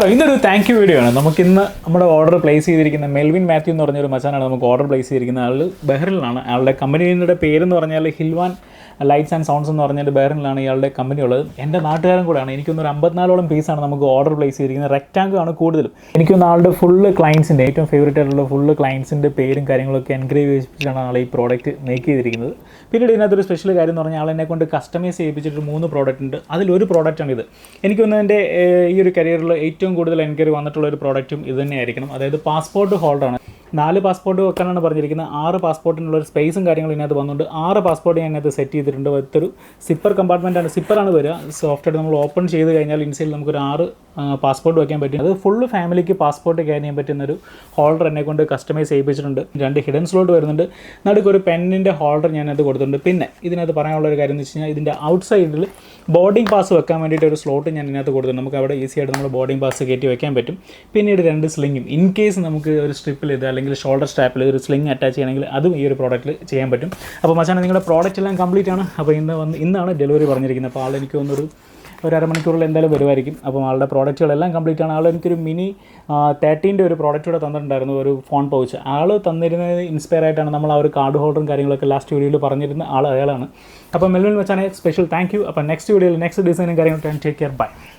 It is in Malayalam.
നമസ്കാരം. ഇന്നൊരു താങ്ക് യു വീഡിയോ ആണ്. നമുക്കിന്ന് നമ്മുടെ ഓർഡർ പ്ലേസ് ചെയ്തിരിക്കുന്ന മെൽവിൻ മാത്യു എന്ന് പറഞ്ഞൊരു മച്ചാനാണ് നമുക്ക് ഓർഡർ പ്ലേസ് ചെയ്തിരിക്കുന്ന ആൾ. ബഹ്റിനിലാണ്. ആളുടെ കമ്പനിയുടെ പേരെന്ന് പറഞ്ഞാൽ ഹിൽവാൻ ലൈറ്റ്സ് ആൻഡ് സൗണ്ട്സ് എന്ന് പറഞ്ഞാൽ ബഹ്റിനിലാണ് ഇയാളുടെ കമ്പനി ഉള്ളത്. എൻ്റെ നാട്ടുകാരൻ കൂടെയാണ്. എനിക്കൊന്നൊരു 54ഓളം പീസാണ് നമുക്ക് ഓർഡർ പ്ലേസ് ചെയ്തിരിക്കുന്നത്. റെക്റ്റാങ്കിൾ ആണ് കൂടുതലും. എനിക്കൊന്ന് ആളുടെ ഫുള്ള് ക്ലയൻസിൻ്റെ ഏറ്റവും ഫേവറേറ്റ് ആയിട്ടുള്ള ഫുള്ള് ക്ലയൻസിൻ്റെ പേരും കാര്യങ്ങളൊക്കെ എൻഗ്രേവ് ചെയ്യിപ്പിച്ചിട്ടാണ് ആൾ ഈ പ്രോഡക്റ്റ് മേക്ക് ചെയ്തിരിക്കുന്നത്. പിന്നീട് ഇതിനകത്തൊരു സ്പെഷ്യൽ കാര്യം എന്ന് പറഞ്ഞാൽ ആളെന്നെ കൊണ്ട് കസ്റ്റമൈസ് ചെയ്യിപ്പിച്ചിട്ട് 3 പ്രോഡക്റ്റ് ഉണ്ട്. അതിലൊരു പ്രോഡക്റ്റാണ് ഇത്. എനിക്കൊന്ന് എൻ്റെ ഈ ഒരു കരിയറിൽ ഏറ്റവും കൂടുതൽ എൻക്വയറി വന്നിട്ടുള്ള ഒരു പ്രോഡക്റ്റും ഇത് തന്നെയായിരിക്കണം. അതായത് പാസ്പോർട്ട് ഹോൾഡറാണ്. 4 പാസ്പോർട്ട് വെക്കാനാണ് പറഞ്ഞിരിക്കുന്നത്. 6 പാസ്പോർട്ടിനുള്ള ഒരു സ്പേസും കാര്യങ്ങളും ഇതിനകത്ത് വന്നുകൊണ്ട് 6 പാസ്പോർട്ട് ഞാൻ ഇതിനകത്ത് സെറ്റ് ചെയ്തിട്ടുണ്ട്. ഒരു സിപ്പർ കമ്പാർട്ട്മെൻറ്റാണ്. സിപ്പറാണ് വരിക. സോഫ്റ്റ്വെയർ നമ്മൾ ഓപ്പൺ ചെയ്ത് കഴിഞ്ഞാൽ ഇൻസൈഡിൽ നമുക്കൊരു 6 പാസ്പോർട്ട് വയ്ക്കാൻ പറ്റും. അത് ഫുള്ള് ഫാമിലിക്ക് പാസ്പോർട്ട് ക്യാരി ചെയ്യാൻ പറ്റുന്നൊരു ഹോൾഡർ എന്നെ കൊണ്ട് കസ്റ്റമൈസ് ചെയ്യിപ്പിച്ചിട്ടുണ്ട്. 2 ഹിഡൻ സ്ലോട്ട് വരുന്നുണ്ട്. നടുക്കൊരു പെന്നിൻ്റെ ഹോൾഡർ ഞാനത് കൊടുത്തിട്ടുണ്ട്. പിന്നെ ഇതിനകത്ത് പറയാനുള്ളൊരു കാര്യം എന്ന് വെച്ച് കഴിഞ്ഞാൽ ഇതിൻ്റെ ഔട്ട് സൈഡിൽ ബോർഡിംഗ് പാസ് വെക്കാൻ വേണ്ടിയിട്ട് ഒരു സ്ലോട്ട് ഞാൻ ഇതിനകത്ത് കൊടുത്തിട്ടുണ്ട്. നമുക്ക് അവിടെ ഈസി ആയിട്ട് നമ്മൾ ബോർഡിംഗ് പാസ് കയറ്റി വെക്കാൻ പറ്റും. പിന്നീട് 2 സ്ലിങ്ങും ഇൻ കേസ് നമുക്ക് ഒരു സ്ട്രിപ്പിൽ ഇത് അല്ലെങ്കിൽ ഷോൾഡർ സ്ട്രാപ്പിൽ ഒരു സ്ലിങ് അറ്റാച്ച് ചെയ്യണമെങ്കിൽ അതും ഈ ഒരു പ്രോഡക്റ്റിൽ ചെയ്യാൻ പറ്റും. അപ്പോൾ മച്ചാനെ നിങ്ങളുടെ പ്രോഡക്റ്റ് എല്ലാം കംപ്ലീറ്റ് ആണ്. അപ്പോൾ ഇന്നാണ് ഡെലിവറി പറഞ്ഞിരിക്കുന്നത്. അപ്പോൾ എനിക്ക് തോന്നുന്നൊരു അരമണിക്കൂറിൽ എന്തായാലും വരുമായിരിക്കും. അപ്പോൾ ആളുടെ പ്രോഡക്റ്റുകളെല്ലാം കംപ്ലീറ്റ് ആണ്. എനിക്കൊരു മിനി 13 ഒരു പ്രോഡക്റ്റ് കൂടെ തന്നിട്ടുണ്ടായിരുന്നു, ഒരു ഫോൺ പൗച്ച്. ആൾ തന്നിരുന്നത് ഇൻസ്പയർ ആയിട്ടാണ്. നമ്മൾ ആ ഒരു കാർഡ് ഹോൾഡറും കാര്യങ്ങളൊക്കെ ലാസ്റ്റ് വീഡിയോയിൽ പറഞ്ഞിരുന്ന അയാളാണ്. അപ്പോൾ മെൽവിൻ മച്ചാനെ സ്പെഷ്യൽ താങ്ക് യു. അപ്പോൾ നെക്സ്റ്റ് വീഡിയോയിൽ നെക്സ്റ്റ് ഡിസൈനും കാര്യങ്ങളൊക്കെ ടേക്ക് കെയർ. ബൈ.